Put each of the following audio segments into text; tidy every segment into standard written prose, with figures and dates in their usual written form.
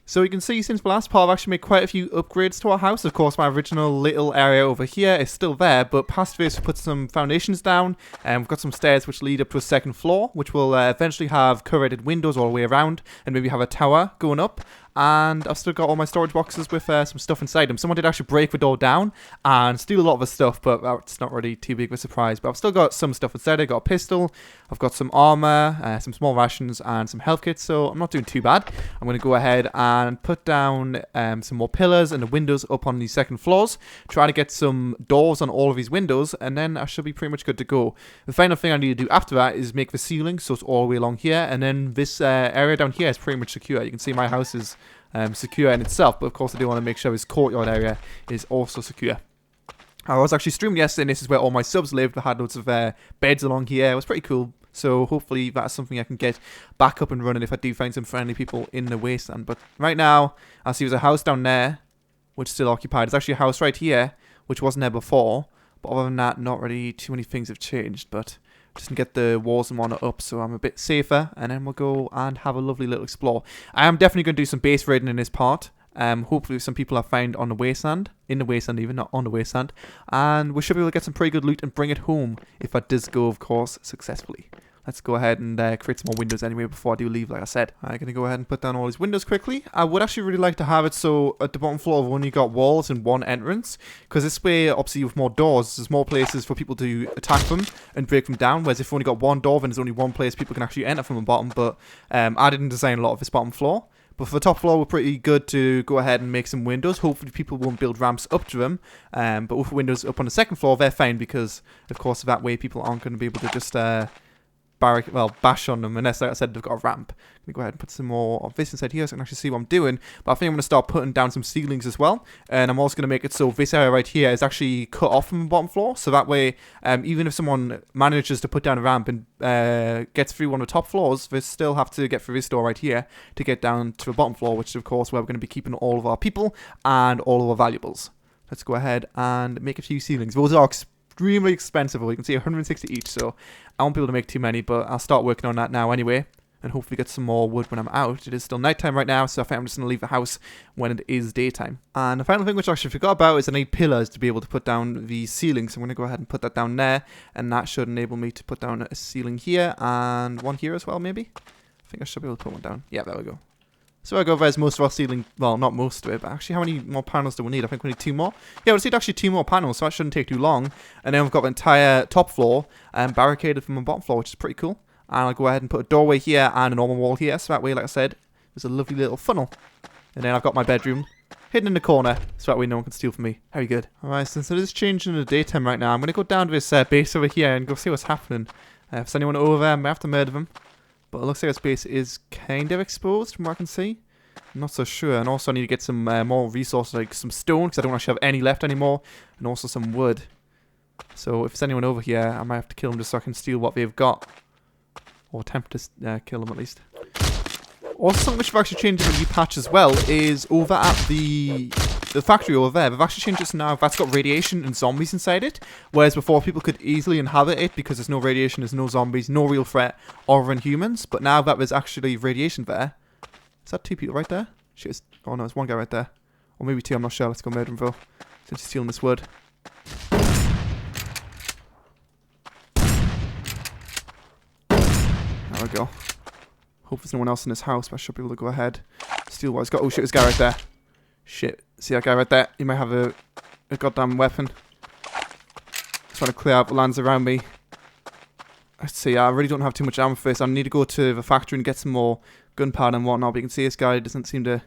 So you can see since the last part I've actually made quite a few upgrades to our house. Of course my original little area over here is still there, but past this we put some foundations down and we've got some stairs which lead up to a second floor, which will eventually have curated windows all the way around and maybe have a tower going up. And I've still got all my storage boxes with some stuff inside them. Someone did actually break the door down and steal a lot of the stuff, but it's not really too big of a surprise. But I've still got some stuff inside. I've got a pistol, I've got some armor, some small rations, and some health kits, so I'm not doing too bad. I'm going to go ahead and put down some more pillars and the windows up on these second floors. Try to get some doors on all of these windows, and then I should be pretty much good to go. The final thing I need to do after that is make the ceiling, so it's all the way along here, and then this area down here is pretty much secure. You can see my house is secure in itself, but of course I do want to make sure this courtyard area is also secure. I was actually streaming yesterday, and this is where all my subs lived. I had loads of beds along here. It was pretty cool, so hopefully that's something I can get back up and running if I do find some friendly people in the wasteland. But right now I see there's a house down there which is still occupied. There's actually a house right here which wasn't there before, but other than that not really too many things have changed. But just get the walls and whatnot up so I'm a bit safer, and then we'll go and have a lovely little explore. I am definitely going to do some base raiding in this part. Hopefully with some people I find on the wasteland, in the wasteland even, not on the wasteland, and we should be able to get some pretty good loot and bring it home if that does go, of course, successfully. Let's go ahead and create some more windows anyway before I do leave, like I said. I'm going to go ahead and put down all these windows quickly. I would actually really like to have it so at the bottom floor we've only got walls and one entrance, because this way, obviously with more doors, there's more places for people to attack them and break them down, whereas if we've only got one door, then there's only one place people can actually enter from the bottom. But I didn't design a lot of this bottom floor. But for the top floor, we're pretty good to go ahead and make some windows. Hopefully people won't build ramps up to them. But with windows up on the second floor, they're fine, because of course that way people aren't going to be able to just bash on them unless, like I said, they've got a ramp. Let me go ahead and put some more of this inside here so I can actually see what I'm doing. But I think I'm going to start putting down some ceilings as well. And I'm also going to make it so this area right here is actually cut off from the bottom floor. So that way, even if someone manages to put down a ramp and gets through one of the top floors, they still have to get through this door right here to get down to the bottom floor, which is of course where we're going to be keeping all of our people and all of our valuables. Let's go ahead and make a few ceilings. Those are extremely expensive. You can see 160 each, so I won't be able to make too many, but I'll start working on that now anyway, and hopefully get some more wood when I'm out. It is still nighttime right now, so I think I'm just going to leave the house when it is daytime. And the final thing which I actually forgot about is I need pillars to be able to put down the ceiling, so I'm going to go ahead and put that down there, and that should enable me to put down a ceiling here, and one here as well maybe. I think I should be able to put one down. Yeah, there we go. So I go there's most of our ceiling, well, not most of it, but actually how many more panels do we need? I think we need 2 more. Yeah, we need actually 2 more panels, so that shouldn't take too long. And then we've got the entire top floor barricaded from the bottom floor, which is pretty cool. And I'll go ahead and put a doorway here and a normal wall here, so that way, like I said, there's a lovely little funnel. And then I've got my bedroom hidden in the corner, so that way no one can steal from me. Very good. Alright, since it is changing in the daytime right now, I'm going to go down to this base over here and go see what's happening. If there's anyone over there, I might have to murder them. But it looks like this base is kind of exposed from what I can see. I'm not so sure. And also I need to get some more resources, like some stone, because I don't actually have any left anymore. And also some wood. So if there's anyone over here, I might have to kill them just so I can steal what they've got. Or attempt to kill them at least. Also something which I've actually changed in the new patch as well is over at the factory over there. They've actually changed it now. That's got radiation and zombies inside it. Whereas before people could easily inhabit it because there's no radiation, there's no zombies, no real threat other than humans. But now that there's actually radiation there. Is that 2 people right there? Shit, oh no, there's 1 guy right there. Or maybe 2, I'm not sure. Let's go murder him though. Since he's stealing this wood. There we go. Hope there's no one else in this house, but I should be able to go ahead. Steal what he's got. Oh shit, this guy right there. Shit. See that guy right there? He might have a goddamn weapon. Trying to clear out the lands around me. Let's see, I really don't have too much ammo for this. I need to go to the factory and get some more gunpowder and whatnot. But you can see this guy doesn't seem to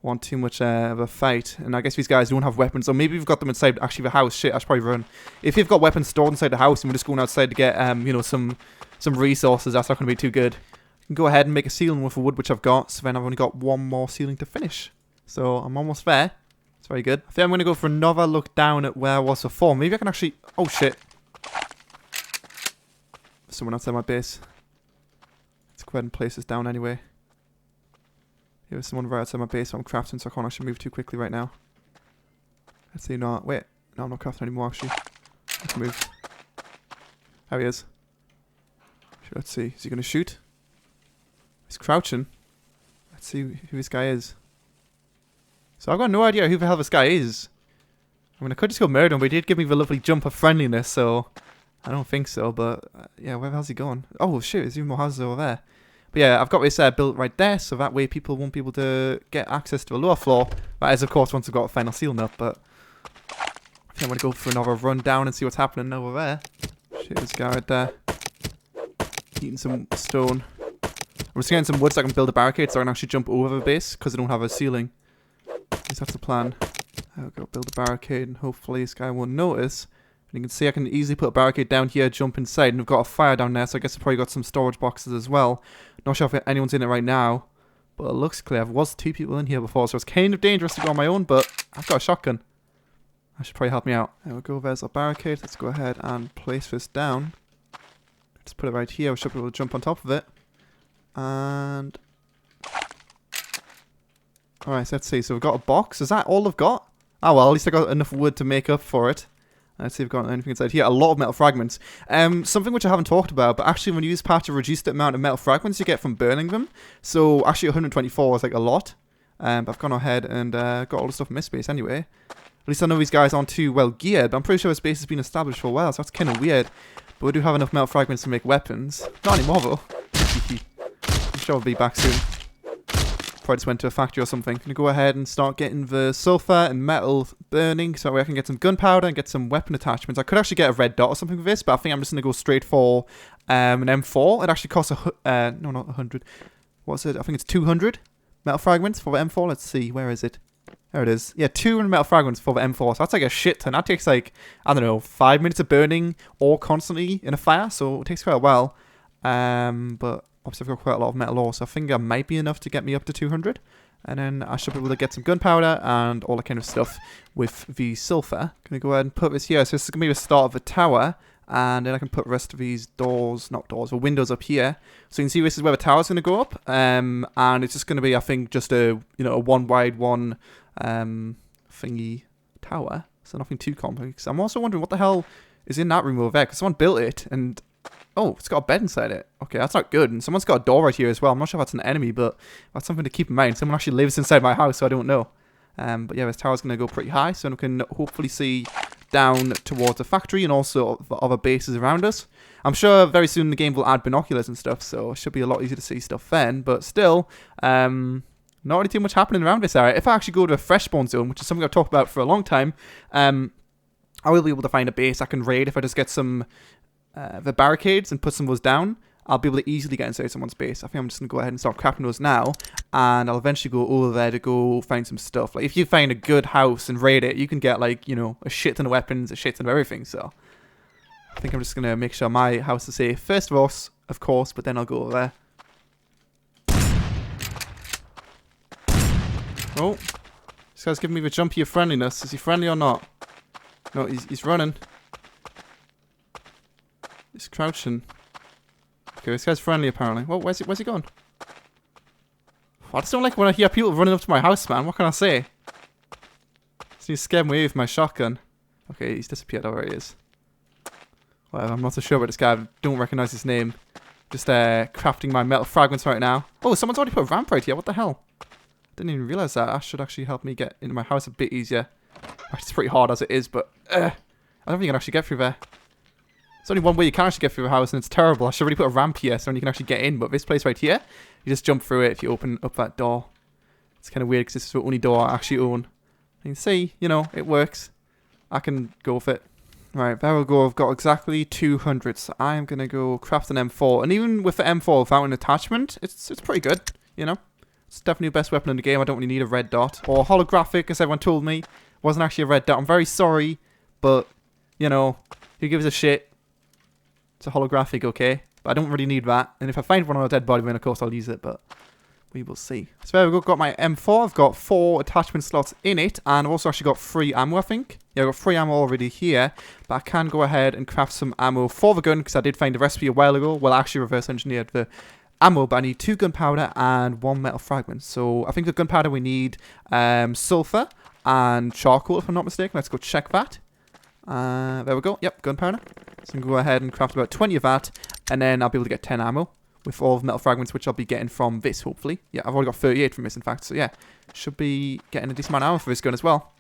want too much of a fight. And I guess these guys don't have weapons. Or maybe we've got them inside actually the house. Shit, I should probably run. If you've got weapons stored inside the house and we're just going outside to get, you know, some resources, that's not going to be too good. I can go ahead and make a ceiling with the wood which I've got. So then I've only got 1 more ceiling to finish. So I'm almost there. It's very good. I think I'm going to go for another look down at where I was before. Maybe I can actually... Oh shit. Someone outside my base. Let's go ahead and place this down anyway. There's someone right outside my base, so I'm crafting, so I can't actually move too quickly right now. Let's see, no, wait. No, I'm not crafting anymore, actually. Let's move. There he is. Let's see, is he going to shoot? He's crouching. Let's see who this guy is. So I've got no idea who the hell this guy is. I mean, I could just go murder him, but he did give me the lovely jump of friendliness, so I don't think so. But yeah, where the hell's he going? Oh shit, there's even more houses over there. But yeah, I've got this built right there, so that way people won't be able to get access to the lower floor. That is, of course, once I've got a final ceiling up, but I think I'm going to go for another run down and see what's happening over there. Shit, this guy right there. Eating some stone. I'm just getting some wood so I can build a barricade so I can actually jump over the base, because I don't have a ceiling. At least that's the plan. I'll go build a barricade and hopefully this guy won't notice. And you can see I can easily put a barricade down here, jump inside, and I've got a fire down there, so I guess I've probably got some storage boxes as well. Not sure if anyone's in it right now, but it looks clear. There was 2 people in here before, so it's kind of dangerous to go on my own, but I've got a shotgun. That should probably help me out. There we go, there's a barricade. Let's go ahead and place this down. Let's put it right here. We should be able to jump on top of it. And alright, so let's see. So we've got a box. Is that all I've got? Oh well, at least I got enough wood to make up for it. Let's see if we've got anything inside here. A lot of metal fragments. Something which I haven't talked about, but actually when you use patch to reduce the amount of metal fragments you get from burning them. So actually 124 is like a lot. But I've gone ahead and got all the stuff in this base anyway. At least I know these guys aren't too well geared, but I'm pretty sure this base has been established for a while, so that's kind of weird. But we do have enough metal fragments to make weapons. Not anymore though. I'm sure I'll be back soon. Probably just went to a factory or something. Gonna go ahead and start getting the sulfur and metal burning so that way I can get some gunpowder and get some weapon attachments. I could actually get a red dot or something with this, but I think I'm just gonna go straight for an M4. It actually costs no, not 100. What's it? I think it's 200 metal fragments for the M4. Let's see, where is it? There it is. Yeah, 200 metal fragments for the M4. So that's like a shit ton. That takes like, I don't know, 5 minutes of burning or constantly in a fire. So it takes quite a while. But obviously I've got quite a lot of metal ore. So I think that might be enough to get me up to 200. And then I should be able to get some gunpowder and all that kind of stuff with the sulfur. Gonna go ahead and put this here. So this is gonna be the start of the tower. And then I can put the rest of these doors, not doors, or windows up here. So you can see this is where the tower's going to go up. And it's just going to be, I think, just a, a one wide one thingy tower. So nothing too complex. I'm also wondering what the hell is in that room over there. Because someone built it and, oh, it's got a bed inside it. Okay, that's not good. And someone's got a door right here as well. I'm not sure if that's an enemy, but that's something to keep in mind. Someone actually lives inside my house, so I don't know. But yeah, this tower's going to go pretty high. So we can hopefully see down towards the factory and also the other bases around us. I'm sure very soon the game will add binoculars and stuff, so it should be a lot easier to see stuff then, but still, not really too much happening around this area. If I actually go to a fresh spawn zone, which is something I've talked about for a long time, I will be able to find a base I can raid if I just get some the barricades and put some of those down. I'll be able to easily get inside someone's base. I think I'm just going to go ahead and start crafting those now. And I'll eventually go over there to go find some stuff. Like, if you find a good house and raid it, you can get, like, a shit ton of weapons, a shit ton of everything. So, I think I'm just going to make sure my house is safe. First of all, of course, but then I'll go over there. Oh. This guy's giving me the jumpy of friendliness. Is he friendly or not? No, he's running. He's crouching. Okay, this guy's friendly apparently. Well, where's he gone? I just don't like when I hear people running up to my house, man. What can I say? So he's scared me away with my shotgun. Okay, he's disappeared. Oh, there he is. Well, I'm not so sure about this guy. I don't recognize his name. Just crafting my metal fragments right now. Oh, someone's already put a ramp right here. What the hell? Didn't even realize that. That should actually help me get into my house a bit easier. It's pretty hard as it is, but I don't think you can actually get through there. There's only one way you can actually get through the house, and it's terrible. I should really put a ramp here so you can actually get in. But this place right here, you just jump through it if you open up that door. It's kind of weird because this is the only door I actually own. You can see, it works. I can go with it. Right, there we go. I've got exactly 200. So I am going to go craft an M4. And even with the M4 without an attachment, it's pretty good, It's definitely the best weapon in the game. I don't really need a red dot. Or holographic, as everyone told me. It wasn't actually a red dot. I'm very sorry, but, who gives a shit? It's a holographic, okay? But I don't really need that. And if I find one on a dead body, then of course I'll use it, but we will see. So there we go. Got my M4. I've got 4 attachment slots in it. And I've also actually got 3 ammo, I think. Yeah, I've got 3 ammo already here. But I can go ahead and craft some ammo for the gun, because I did find the recipe a while ago. Well, I actually reverse engineered the ammo, but I need 2 gunpowder and 1 metal fragment. So I think the gunpowder we need sulfur and charcoal, if I'm not mistaken. Let's go check that. There we go. Yep, gunpowder. So I'm going to go ahead and craft about 20 of that, and then I'll be able to get 10 ammo, with all the metal fragments, which I'll be getting from this, hopefully. Yeah, I've already got 38 from this, in fact. So yeah, should be getting a decent amount of ammo for this gun as well.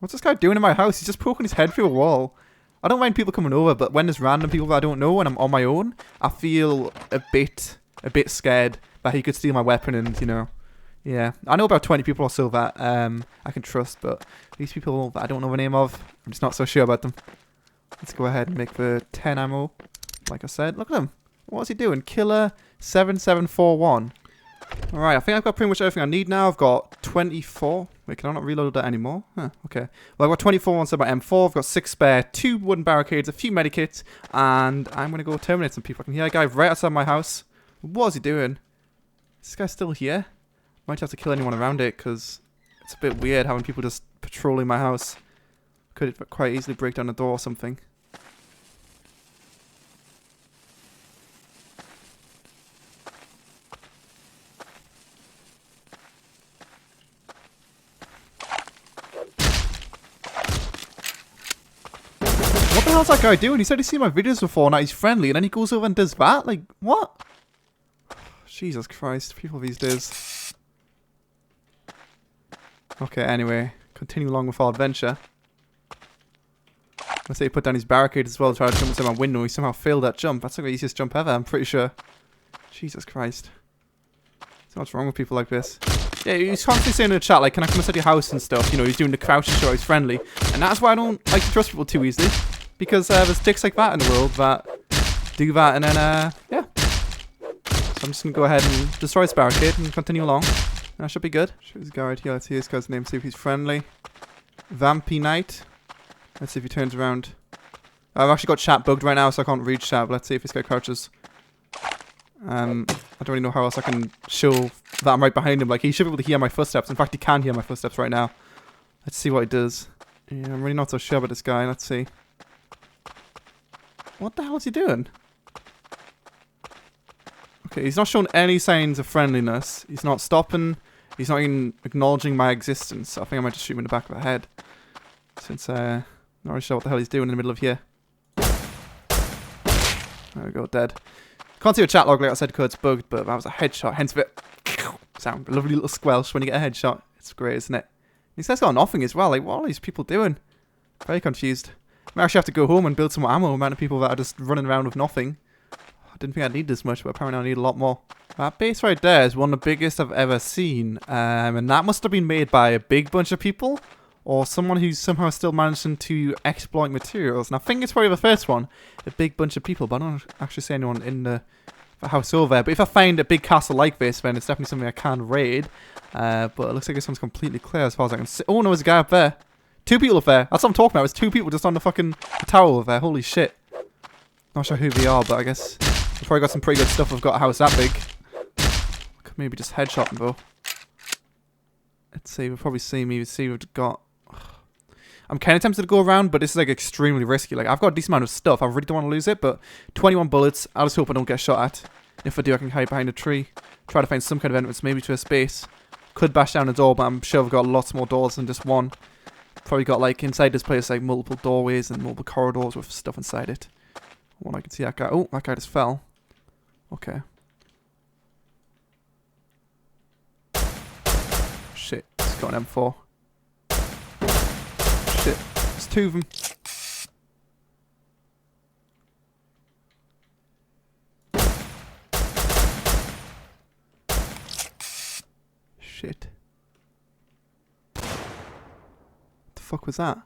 What's this guy doing in my house? He's just poking his head through a wall. I don't mind people coming over, but when there's random people that I don't know and I'm on my own, I feel a bit scared that he could steal my weapon and, you know. Yeah, I know about 20 people or so that I can trust, but these people that I don't know the name of, I'm just not so sure about them. Let's go ahead and make the 10 ammo. Like I said, look at him. What's he doing? Killer 7741. Alright, I think I've got pretty much everything I need now. I've got 24. Wait, can I not reload that anymore? Huh, okay. Well, I've got 24 on my M4. I've got 6 spare, 2 wooden barricades, a few medikits, and I'm going to go terminate some people. I can hear a guy right outside my house. What is he doing? Is this guy still here? Might have to kill anyone around it, because it's a bit weird having people just patrolling my house. Could quite easily break down the door or something. What the hell's that guy doing? He said he's seen my videos before, now he's friendly, and then he goes over and does that? Like, what? Jesus Christ, people these days. Okay, anyway, continue along with our adventure. Let's say he put down his barricade as well to try to jump inside my window. He somehow failed that jump. That's like the easiest jump ever, I'm pretty sure. Jesus Christ. So what's wrong with people like this? Yeah, he's constantly saying in the chat, like, can I come inside your house and stuff? You know, he's doing the crouch to show he's friendly. And that's why I don't like to trust people too easily. Because there's dicks like that in the world that do that and then, yeah. So I'm just going to go ahead and destroy this barricade and continue along. That should be good. Show this guy right here. Let's see this guy's name, see if he's friendly. Vampy Knight. Let's see if he turns around. I've actually got chat bugged right now, so I can't read chat, but let's see if this guy crouches. I don't really know how else I can show that I'm right behind him. Like, he should be able to hear my footsteps. In fact, he can hear my footsteps right now. Let's see what he does. Yeah, I'm really not so sure about this guy. Let's see. What the hell is he doing? Okay, he's not showing any signs of friendliness. He's not stopping. He's not even acknowledging my existence. I think I might just shoot him in the back of the head. Since, not really sure what the hell he's doing in the middle of here. There we go, dead. Can't see a chat log like I said because it's bugged, but that was a headshot. Hence the sound. A lovely little squelch when you get a headshot. It's great, isn't it? These guys got nothing as well. Like, what are these people doing? Very confused. I might actually have to go home and build some more ammo. The amount of people that are just running around with nothing. I didn't think I'd need this much, but apparently I need a lot more. That base right there is one of the biggest I've ever seen. And that must have been made by a big bunch of people. Or someone who's somehow still managing to exploit materials. And I think it's probably the first one. A big bunch of people, but I don't actually see anyone in the house over there. But if I find a big castle like this, then it's definitely something I can raid. But it looks like this one's completely clear as far as I can see. Oh no, there's a guy up there. 2 people up there. That's what I'm talking about. It's 2 people just on the fucking tower over there. Holy shit. Not sure who they are, but I guess we've probably got some pretty good stuff. We've got a house that big. Could maybe just headshot them though. Let's see. We'll probably see me. See we've got... I'm kind of tempted to go around, but this is like extremely risky. Like, I've got a decent amount of stuff. I really don't want to lose it, but 21 bullets. I just hope I don't get shot at. If I do, I can hide behind a tree. Try to find some kind of entrance, maybe to a space. Could bash down a door, but I'm sure I've got lots more doors than just one. Probably got, like, inside this place, like, multiple doorways and multiple corridors with stuff inside it. One I can see that guy. Oh, that guy just fell. Okay. Shit, he's got an M4. Shit, there's 2 of them. Shit. What the fuck was that?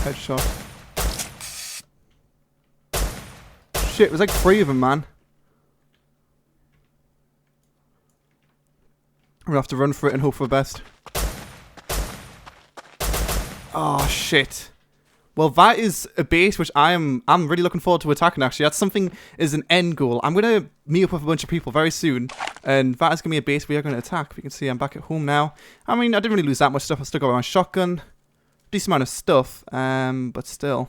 Headshot. Shit, it was like 3 of them, man. I'm gonna have to run for it and hope for the best. Oh, shit. Well, that is a base which I'm really looking forward to attacking, actually. That's something is an end goal. I'm going to meet up with a bunch of people very soon, and that is going to be a base we are going to attack. You can see I'm back at home now. I mean, I didn't really lose that much stuff. I still got my shotgun. Decent amount of stuff, but still.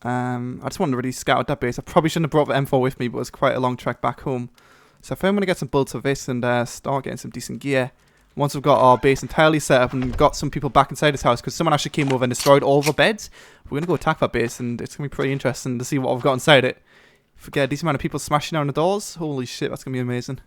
I just wanted to really scout out that base. I probably shouldn't have brought the M4 with me, but it was quite a long trek back home. So I think I'm going to get some builds of this and start getting some decent gear. Once we've got our base entirely set up and got some people back inside this house, because someone actually came over and destroyed all the beds, we're going to go attack that base, and it's going to be pretty interesting to see what we've got inside it. If we get a decent amount of people smashing down the doors, holy shit, that's going to be amazing.